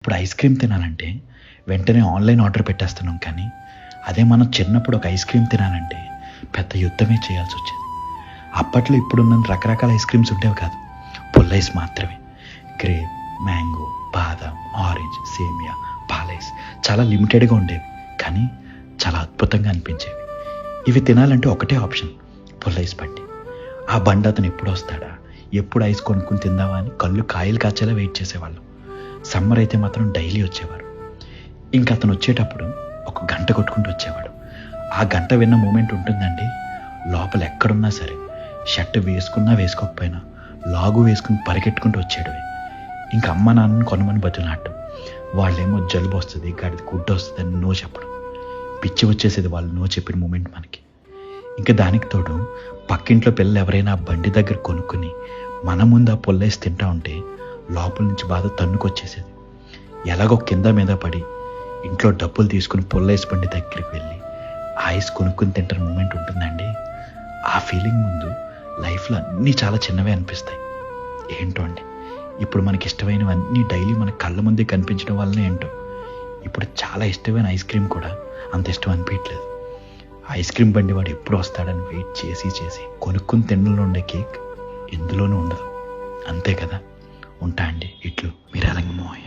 ఇప్పుడు ice cream తినాలంటే వెంటనే ఆన్లైన్ ఆర్డర్ పెట్టేస్తున్నాం, కానీ అదే మనం చిన్నప్పుడు ఒక ఐస్ క్రీమ్ తినాలంటే పెద్ద యుద్ధమే చేయాల్సి వచ్చేది. అప్పట్లో ఇప్పుడున్న రకరకాల ఐస్ క్రీమ్స్ ఉండేవి కాదు, పుల్ల ఐస్ మాత్రమే. గ్రేప్, మ్యాంగో, బాదం, ఆరెంజ్, సేమియా, పాలైస్ చాలా లిమిటెడ్గా ఉండేవి, కానీ చాలా అద్భుతంగా అనిపించేవి. ఇవి తినాలంటే ఒకటే ఆప్షన్, పుల్ల ఐస్ బండి. ఆ బండి అతను ఎప్పుడు వస్తాడా, ఎప్పుడు ఐస్ కొనుక్కుని తిందామా అని కళ్ళు కాయలు కాచేలా వెయిట్ చేసేవాళ్ళం. సమ్మర్ అయితే మాత్రం డైలీ వచ్చేవారు. ఇంకా అతను వచ్చేటప్పుడు ఒక గంట కొట్టుకుంటూ వచ్చేవాడు. ఆ గంట విన్న మూమెంట్ ఉంటుందండి, లోపల ఎక్కడున్నా సరే షర్ట్ వేసుకున్నా వేసుకోకపోయినా లాగు వేసుకుని పరిగెట్టుకుంటూ వచ్చేయడమే. ఇంకా అమ్మ నాన్నని కొనమని బతులాడటం, వాళ్ళేమో జలుబు వస్తుంది, గడిది గుడ్డ వస్తుంది అని నో చెప్పడం. పిచ్చి వచ్చేసేది వాళ్ళు నో చెప్పిన మూమెంట్ మనకి. ఇంకా దానికి తోడు పక్కింట్లో పిల్లలు ఎవరైనా బండి దగ్గర కొనుక్కుని మన ముందు ఆ పొల్లేసి తింటా ఉంటే లోపల నుంచి బాధ తన్నుకొచ్చేసేది. ఎలాగో కింద మీద పడి ఇంట్లో డబ్బులు తీసుకుని పొల్లేసి బండి దగ్గరికి వెళ్ళి ఆ ఐస్ కొనుక్కుని తింటున్న మూమెంట్ ఉంటుందండి. ఆ ఫీలింగ్ ముందు లైఫ్లో అన్నీ చాలా చిన్నవే అనిపిస్తాయి. ఏంటో అండి, ఇప్పుడు మనకి ఇష్టమైనవన్నీ డైలీ మన కళ్ళ ముందే కనిపించడం వల్లనే ఏంటో ఇప్పుడు చాలా ఇష్టమైన ఐస్ క్రీమ్ కూడా అంత ఇష్టం అనిపించట్లేదు. ఐస్ క్రీమ్ బండి వాడు ఎప్పుడు వస్తాడని వెయిట్ చేసి చేసి కొనుక్కుని తినడంలో ఉండే కేక్ ఎందులోనూ ఉండదు. అంతే కదా. ఉంటా అండి, ఇట్లు మీరు ఎలాగ మోయ.